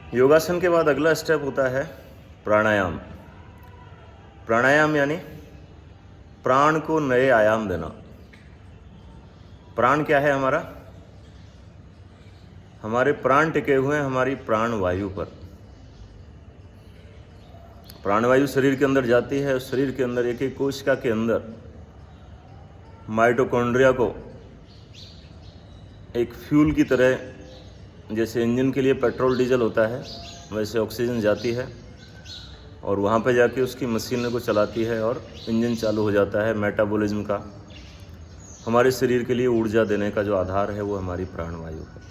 योगासन के बाद अगला स्टेप होता है प्राणायाम। प्राणायाम यानी प्राण को नए आयाम देना। प्राण क्या है हमारा? हमारे प्राण टिके हुए हैं हमारी प्राण वायु पर। प्राणवायु शरीर के अंदर जाती है, उस शरीर के अंदर एक एक कोशिका के अंदर माइटोकॉन्ड्रिया को एक फ्यूल की तरह, जैसे इंजन के लिए पेट्रोल डीजल होता है, वैसे ऑक्सीजन जाती है और वहाँ पे जाके उसकी मशीनों को चलाती है और इंजन चालू हो जाता है। मेटाबॉलिज्म का, हमारे शरीर के लिए ऊर्जा देने का जो आधार है वो हमारी प्राणवायु है।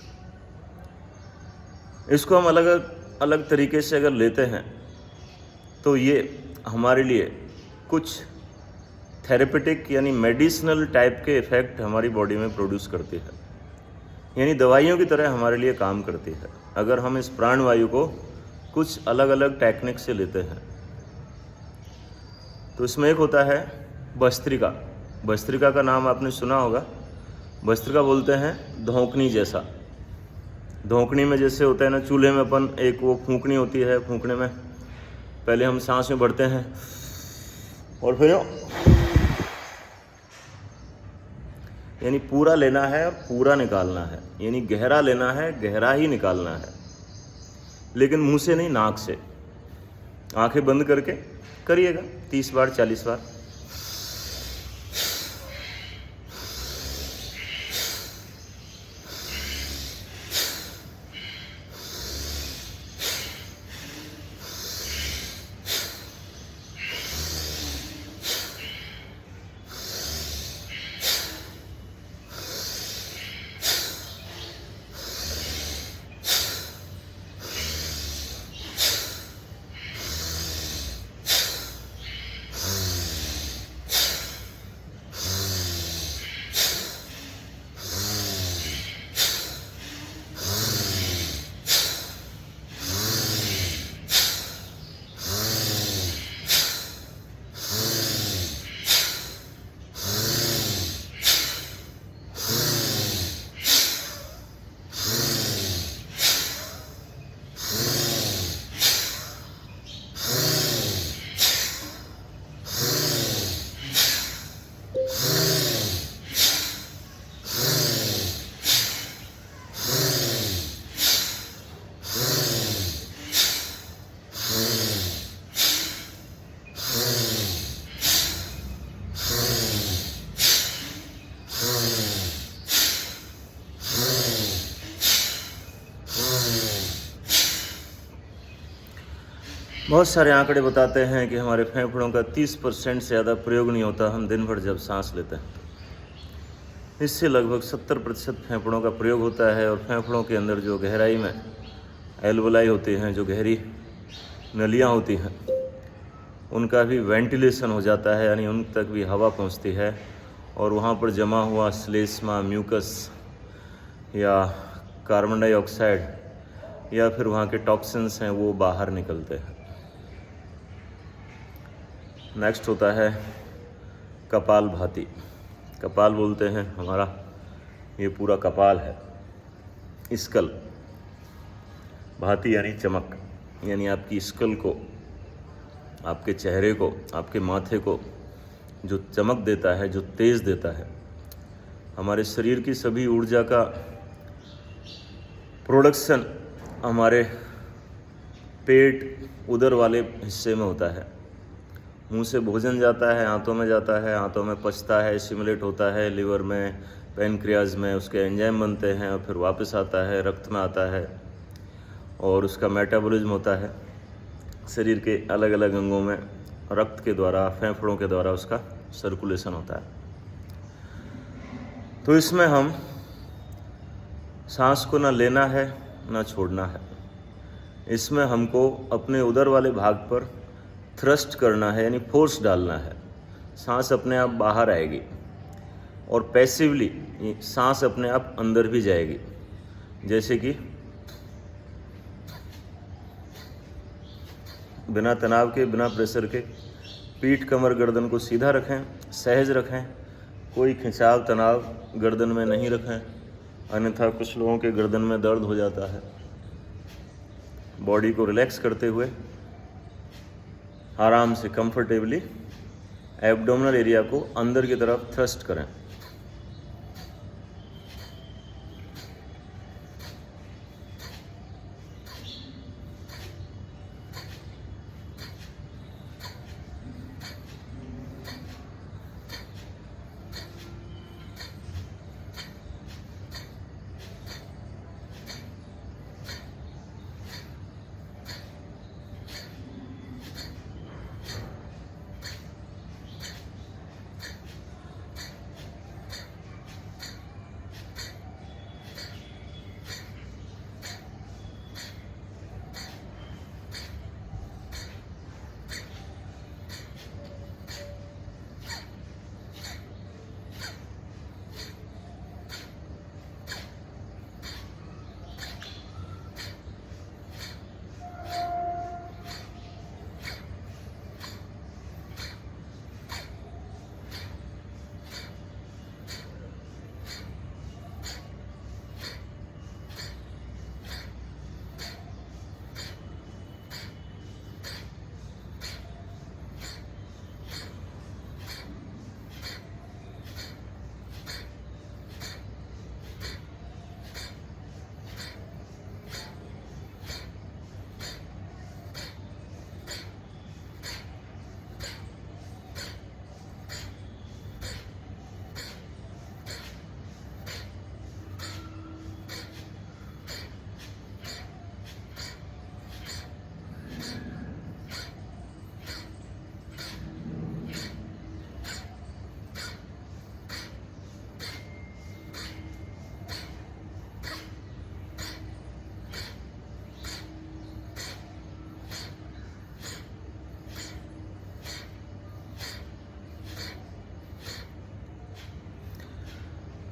इसको हम अलग अलग तरीके से अगर लेते हैं तो ये हमारे लिए कुछ थेरेपेटिक यानी मेडिसिनल टाइप के इफ़ेक्ट हमारी बॉडी में प्रोड्यूस करती है, यानी दवाइयों की तरह हमारे लिए काम करती है अगर हम इस प्राणवायु को कुछ अलग अलग टेक्निक से लेते हैं। तो इसमें एक होता है भस्त्रिका। भस्त्रिका का नाम आपने सुना होगा। भस्त्रिका बोलते हैं धौंकनी जैसा। धौंकनी में जैसे होता है ना, चूल्हे में अपन एक वो फूंकनी होती है, फूंकने में पहले हम सांस में भरते हैं और फिर यानी पूरा लेना है और पूरा निकालना है, यानी गहरा लेना है, गहरा ही निकालना है, लेकिन मुंह से नहीं, नाक से। आंखें बंद करके करिएगा 30 बार 40 बार। बहुत सारे आंकड़े बताते हैं कि हमारे फेफड़ों का 30% से ज़्यादा प्रयोग नहीं होता हम दिन भर जब सांस लेते हैं। इससे लगभग 70% फेफड़ों का प्रयोग होता है और फेफड़ों के अंदर जो गहराई में एल्वोलाई होती हैं, जो गहरी नलियाँ होती हैं, उनका भी वेंटिलेशन हो जाता है, यानी उन तक भी हवा पहुंचती है और वहाँ पर जमा हुआ श्लेष्मा, म्यूकस या कार्बन डाइऑक्साइड या फिर वहाँ के टॉक्सिन्स हैं वो बाहर निकलते हैं। नेक्स्ट होता है कपाल भाती। कपाल बोलते हैं हमारा ये पूरा कपाल है। स्कल भाती यानी चमक, यानी आपकी स्कल को, आपके चेहरे को, आपके माथे को जो चमक देता है, जो तेज देता है। हमारे शरीर की सभी ऊर्जा का प्रोडक्शन हमारे पेट, उदर वाले हिस्से में होता है। मुंह से भोजन जाता है, आंतों में जाता है, आंतों में पचता है, सिमुलेट होता है लिवर में, पैनक्रियाज में, उसके एंजाइम बनते हैं और फिर वापस आता है, रक्त में आता है और उसका मेटाबॉलिज्म होता है शरीर के अलग अलग अंगों में। रक्त के द्वारा, फेफड़ों के द्वारा उसका सर्कुलेशन होता है। तो इसमें हम सांस को ना लेना है ना छोड़ना है। इसमें हमको अपने उदर वाले भाग पर थ्रस्ट करना है, यानी फोर्स डालना है। सांस अपने आप बाहर आएगी और पैसिवली सांस अपने आप अंदर भी जाएगी। जैसे कि बिना तनाव के, बिना प्रेशर के पीठ, कमर, गर्दन को सीधा रखें, सहज रखें, कोई खिंचाव, तनाव गर्दन में नहीं रखें, अन्यथा कुछ लोगों के गर्दन में दर्द हो जाता है। बॉडी को रिलैक्स करते हुए आराम से कंफर्टेबली एब्डोमिनल एरिया को अंदर की तरफ थ्रस्ट करें।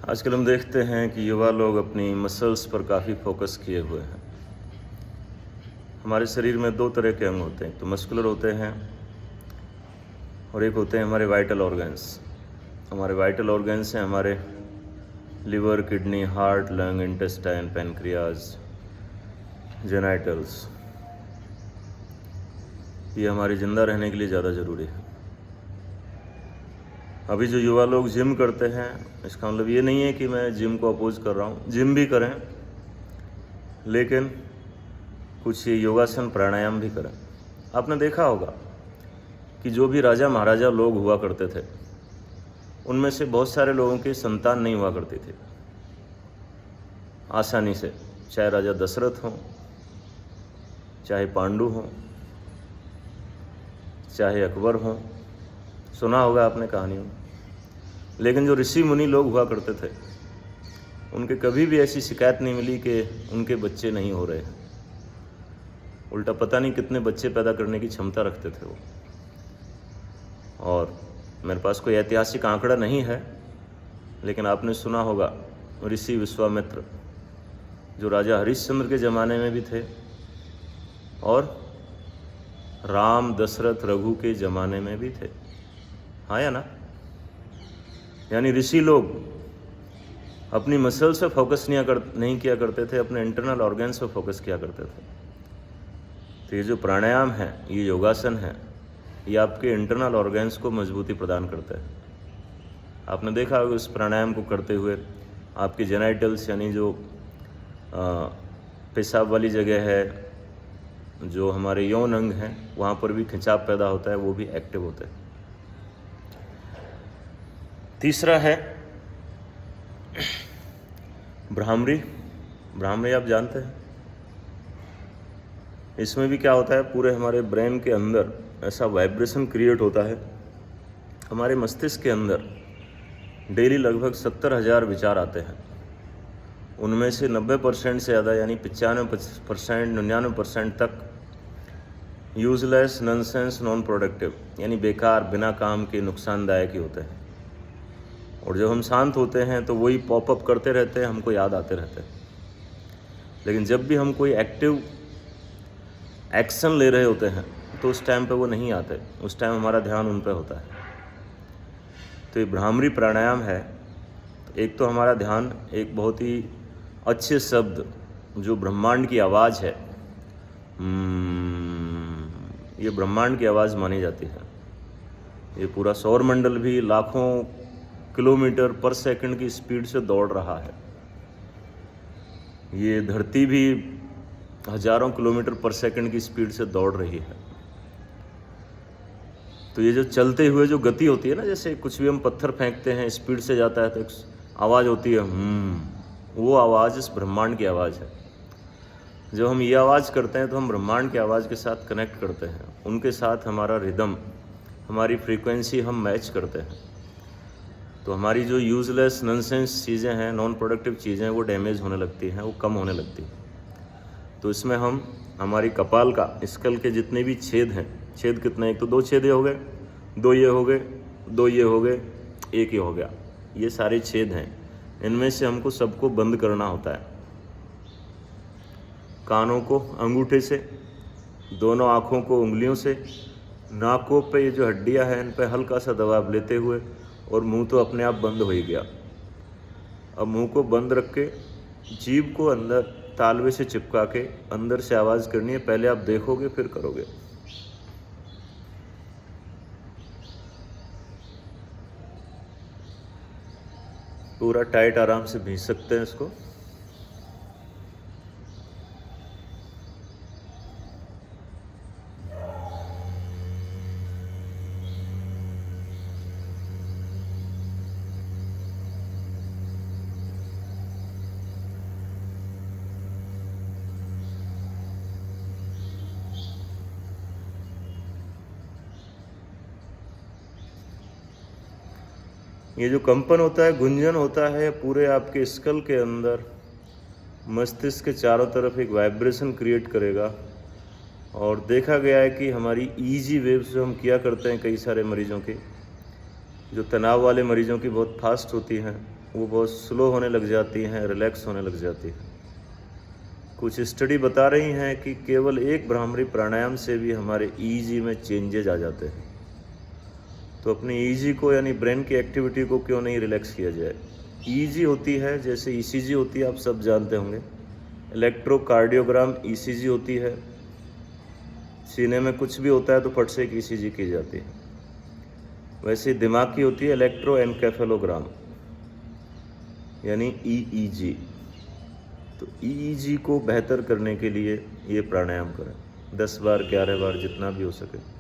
आजकल हम देखते हैं कि युवा लोग अपनी मसल्स पर काफ़ी फोकस किए हुए हैं। हमारे शरीर में दो तरह के अंग होते हैं, तो मस्कुलर होते हैं और एक होते हैं हमारे वाइटल ऑर्गन्स। हमारे वाइटल ऑर्गन्स हैं हमारे liver, kidney, heart, lung, intestine, pancreas, genitals. ये हमारे ज़िंदा रहने के लिए ज़्यादा ज़रूरी है। अभी जो युवा लोग जिम करते हैं, इसका मतलब ये नहीं है कि मैं जिम को अपोज कर रहा हूँ, जिम भी करें, लेकिन कुछ ये योगासन प्राणायाम भी करें। आपने देखा होगा कि जो भी राजा महाराजा लोग हुआ करते थे, उनमें से बहुत सारे लोगों की संतान नहीं हुआ करती थी आसानी से, चाहे राजा दशरथ हों, चाहे पांडु हों, चाहे अकबर हों, सुना होगा आपने कहानियों। लेकिन जो ऋषि मुनि लोग हुआ करते थे, उनके कभी भी ऐसी शिकायत नहीं मिली कि उनके बच्चे नहीं हो रहे हैं। उल्टा पता नहीं कितने बच्चे पैदा करने की क्षमता रखते थे वो। और मेरे पास कोई ऐतिहासिक आंकड़ा नहीं है, लेकिन आपने सुना होगा ऋषि विश्वामित्र, जो राजा हरिश्चंद्र के ज़माने में भी थे और राम, दशरथ, रघु के ज़माने में भी थे। हाँ या ना? यानी ऋषि लोग अपनी मसल से फोकस नहीं किया करते थे, अपने इंटरनल ऑर्गन्स पे फोकस किया करते थे। तो ये जो प्राणायाम है, ये योगासन है, ये आपके इंटरनल ऑर्गन्स को मजबूती प्रदान करता है। आपने देखा होगा उस प्राणायाम को करते हुए आपके जेनाइटल्स, यानी जो पेशाब वाली जगह है, जो हमारे यौन अंग हैं, वहाँ पर भी खिंचाव पैदा होता है, वो भी एक्टिव होते हैं। तीसरा है भ्रामरी। भ्रामरी आप जानते हैं, इसमें भी क्या होता है, पूरे हमारे ब्रेन के अंदर ऐसा वाइब्रेशन क्रिएट होता है। हमारे मस्तिष्क के अंदर डेली लगभग 70,000 विचार आते हैं। उनमें से 90% से ज़्यादा, यानी 95%, 99% तक यूजलेस, नॉनसेंस, नॉन प्रोडक्टिव, यानी बेकार, बिना काम के, नुकसानदायक ही होते हैं। और जब हम शांत होते हैं तो वही पॉपअप करते रहते हैं, हमको याद आते रहते हैं। लेकिन जब भी हम कोई एक्टिव एक्शन ले रहे होते हैं तो उस टाइम पे वो नहीं आते, उस टाइम हमारा ध्यान उन पे होता है। तो ये भ्रामरी प्राणायाम है। एक तो हमारा ध्यान एक बहुत ही अच्छे शब्द, जो ब्रह्मांड की आवाज़ है, ये ब्रह्मांड की आवाज़ मानी जाती है। ये पूरा सौर मंडल भी लाखों किलोमीटर पर सेकंड की स्पीड से दौड़ रहा है। ये धरती भी हजारों किलोमीटर पर सेकंड की स्पीड से दौड़ रही है। तो ये जो चलते हुए जो गति होती है ना, जैसे कुछ भी हम पत्थर फेंकते हैं, स्पीड से जाता है तो एक आवाज़ होती है वो आवाज़ इस ब्रह्मांड की आवाज़ है। जब हम ये आवाज़ करते हैं तो हम ब्रह्मांड की आवाज़ के साथ कनेक्ट करते हैं, उनके साथ हमारा रिदम, हमारी फ्रीक्वेंसी हम मैच करते हैं। तो हमारी जो यूज़लेस नॉनसेंस चीज़ें हैं, नॉन प्रोडक्टिव चीज़ें, वो डैमेज होने लगती हैं, वो कम होने लगती हैं। तो इसमें हम हमारी कपाल का, स्कल के जितने भी छेद हैं, छेद कितने, एक तो 2 छेद हो गए, 2 ये हो गए, 2 ये हो गए, 1 ये हो गया, ये सारे छेद हैं। इनमें से हमको सबको बंद करना होता है। कानों को अंगूठे से, दोनों आँखों को उंगलियों से, नाकों पे ये जो हड्डियां हैं इन पे हल्का सा दबाव लेते हुए, और मुंह तो अपने आप बंद हो ही गया। अब मुंह को बंद रख के जीभ को अंदर तालवे से चिपका के अंदर से आवाज़ करनी है। पहले आप देखोगे फिर करोगे। पूरा टाइट आराम से भींच सकते हैं इसको। ये जो कंपन होता है, गुंजन होता है, पूरे आपके स्कल के अंदर मस्तिष्क के चारों तरफ एक वाइब्रेशन क्रिएट करेगा। और देखा गया है कि हमारी ईजी वेव्स जो हम किया करते हैं कई सारे मरीजों की, जो तनाव वाले मरीजों की बहुत फास्ट होती हैं, वो बहुत स्लो होने लग जाती हैं, रिलैक्स होने लग जाती हैं। कुछ स्टडी बता रही हैं कि केवल एक भ्रामरी प्राणायाम से भी हमारे ईजी में चेंजेज आ जाते हैं। तो अपनी ईजी को, यानी ब्रेन की एक्टिविटी को क्यों नहीं रिलैक्स किया जाए। ईजी होती है जैसे ईसीजी होती है, आप सब जानते होंगे। इलेक्ट्रोकार्डियोग्राम ईसीजी होती है। सीने में कुछ भी होता है तो फट से एक ईसीजी की जाती है। वैसे ही दिमाग की होती है इलेक्ट्रोएन्केफेलोग्राम, यानी ईईजी। तो ईईजी को बेहतर करने के लिए ये प्राणायाम करें 10 बार 11 बार जितना भी हो सके।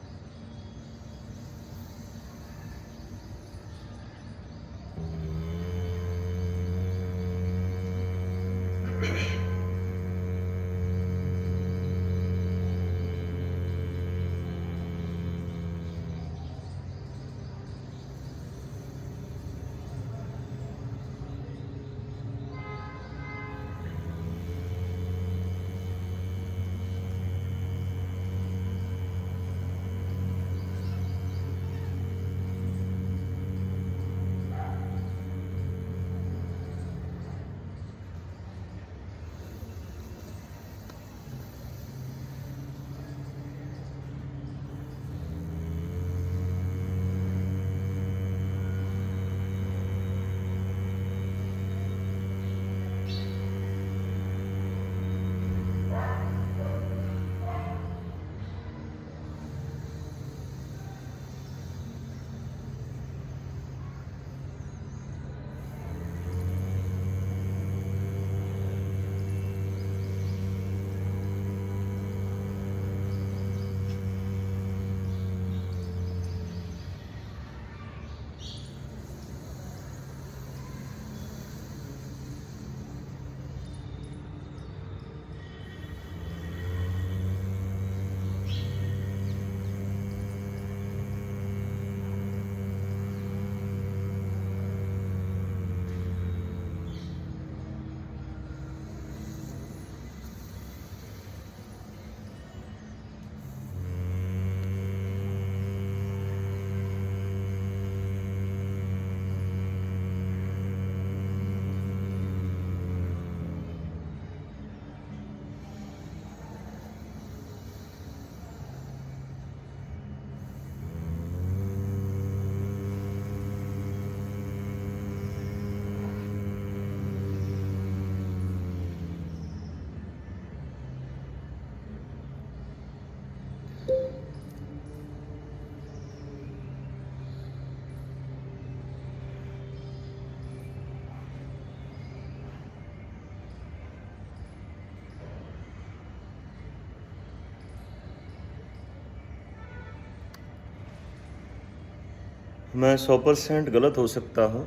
मैं 100% गलत हो सकता हूँ।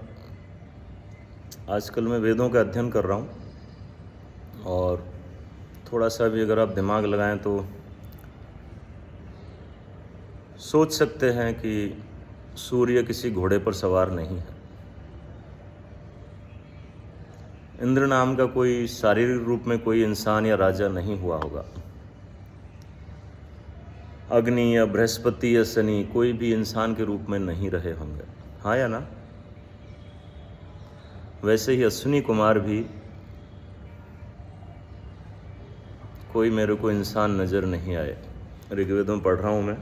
आजकल मैं वेदों का अध्ययन कर रहा हूँ और थोड़ा सा भी अगर आप दिमाग लगाएं तो सोच सकते हैं कि सूर्य किसी घोड़े पर सवार नहीं है। इंद्र नाम का कोई शारीरिक रूप में कोई इंसान या राजा नहीं हुआ होगा। अग्नि या बृहस्पति या शनि कोई भी इंसान के रूप में नहीं रहे होंगे, हाँ या ना? वैसे ही अश्विनी कुमार भी कोई मेरे को इंसान नज़र नहीं आए। ऋग्वेद में पढ़ रहा हूँ मैं,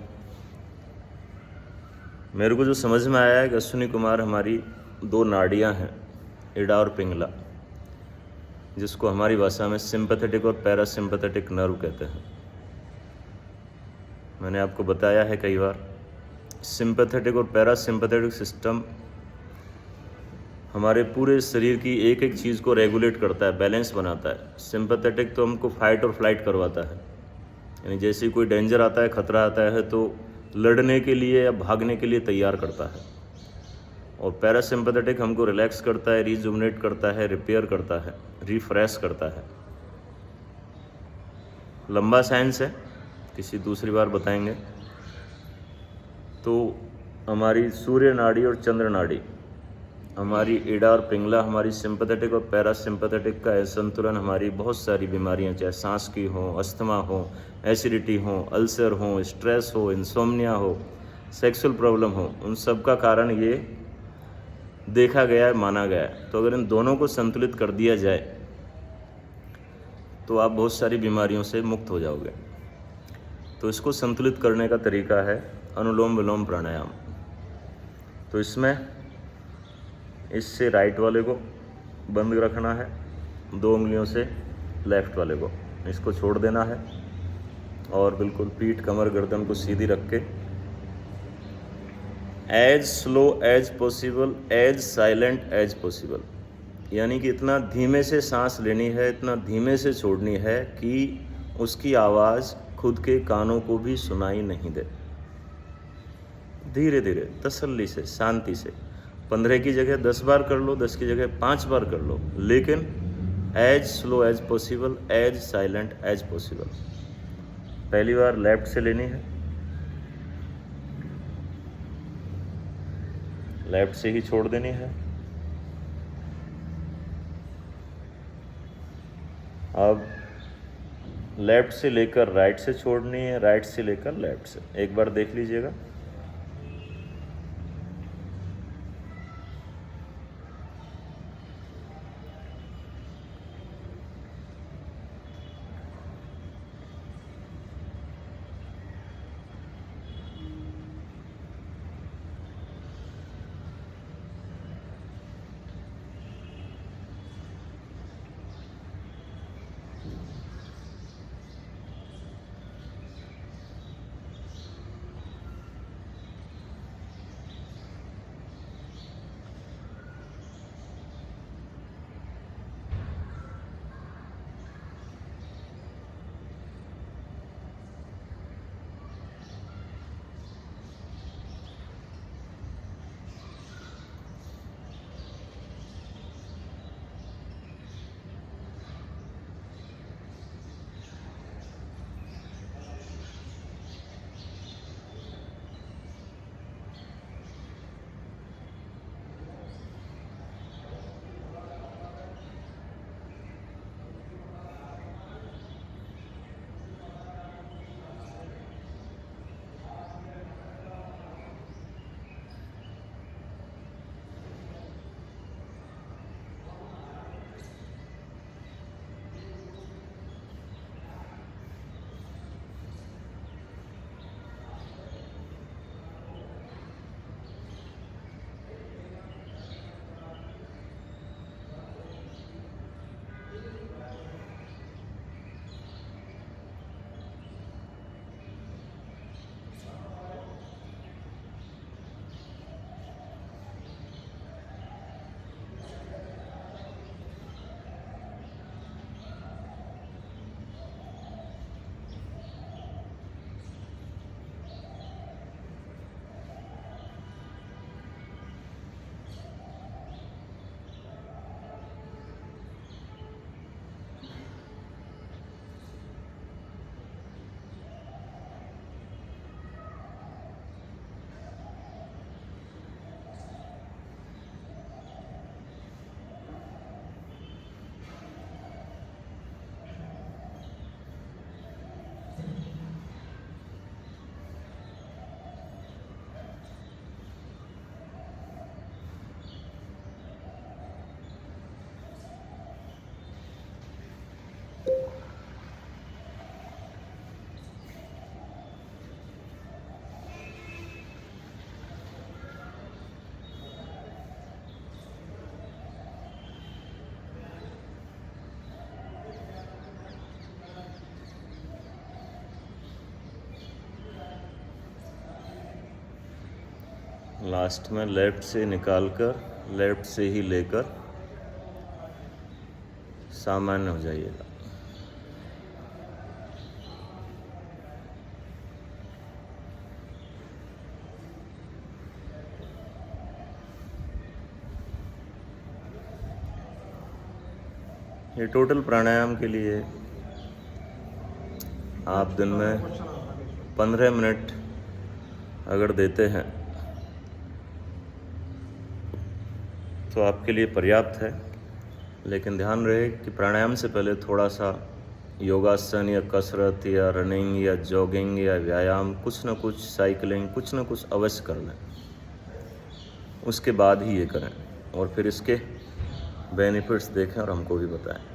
मेरे को जो समझ में आया है कि अश्विनी कुमार हमारी दो नाड़ियाँ हैं, इडा और पिंगला, जिसको हमारी भाषा में सिंपैथेटिक और पैरासिम्पैथेटिक नर्व कहते हैं। मैंने आपको बताया है कई बार, सिंपैथेटिक और पैरासिम्पैथेटिक सिस्टम हमारे पूरे शरीर की एक एक चीज़ को रेगुलेट करता है, बैलेंस बनाता है। सिंपैथेटिक तो हमको फाइट और फ्लाइट करवाता है, यानी जैसे कोई डेंजर आता है, खतरा आता है तो लड़ने के लिए या भागने के लिए तैयार करता है। और पैरासिम्पैथेटिक हमको रिलैक्स करता है, रिजुमिनेट करता है, रिपेयर करता है, रिफ्रेश करता है। लंबा साइंस है, किसी दूसरी बार बताएंगे। तो हमारी सूर्य नाड़ी और चंद्र नाड़ी, हमारी इडा और पिंगला, हमारी सिंपैथेटिक और पैरासिम्पैथेटिक का असंतुलन हमारी बहुत सारी बीमारियां, चाहे सांस की हो, अस्थमा हो, एसिडिटी हो, अल्सर हो, स्ट्रेस हो, इंसोम्निया हो, सेक्सुअल प्रॉब्लम हो, उन सब का कारण ये देखा गया है, माना गया है। तो अगर इन दोनों को संतुलित कर दिया जाए तो आप बहुत सारी बीमारियों से मुक्त हो जाओगे। तो इसको संतुलित करने का तरीका है अनुलोम विलोम प्राणायाम। तो इसमें इससे राइट वाले को बंद रखना है, 2 उंगलियों से लेफ्ट वाले को, इसको छोड़ देना है और बिल्कुल पीठ, कमर, गर्दन को सीधी रख के as slow as possible, as silent as possible, यानी कि इतना धीमे से सांस लेनी है, इतना धीमे से छोड़नी है कि उसकी आवाज़ खुद के कानों को भी सुनाई नहीं दे। धीरे धीरे, तसल्ली से, शांति से 15 की जगह 10 बार कर लो, 10 की जगह 5 बार कर लो, लेकिन as slow as possible, as silent as possible. पहली बार लेफ्ट से लेनी है, लेफ्ट से ही छोड़ देनी है। अब लेफ्ट से लेकर राइट से छोड़नी है, राइट से लेकर लेफ्ट से। एक बार देख लीजिएगा। लास्ट में लेफ्ट से निकाल कर लेफ्ट से ही लेकर सामान्य हो जाइएगा। ये टोटल प्राणायाम के लिए आप दिन में 15 मिनट अगर देते हैं तो आपके लिए पर्याप्त है। लेकिन ध्यान रहे कि प्राणायाम से पहले थोड़ा सा योगासन या कसरत या रनिंग या जॉगिंग या व्यायाम, कुछ ना कुछ साइकिलिंग, कुछ ना कुछ अवश्य कर लें। उसके बाद ही ये करें और फिर इसके बेनिफिट्स देखें और हमको भी बताएं।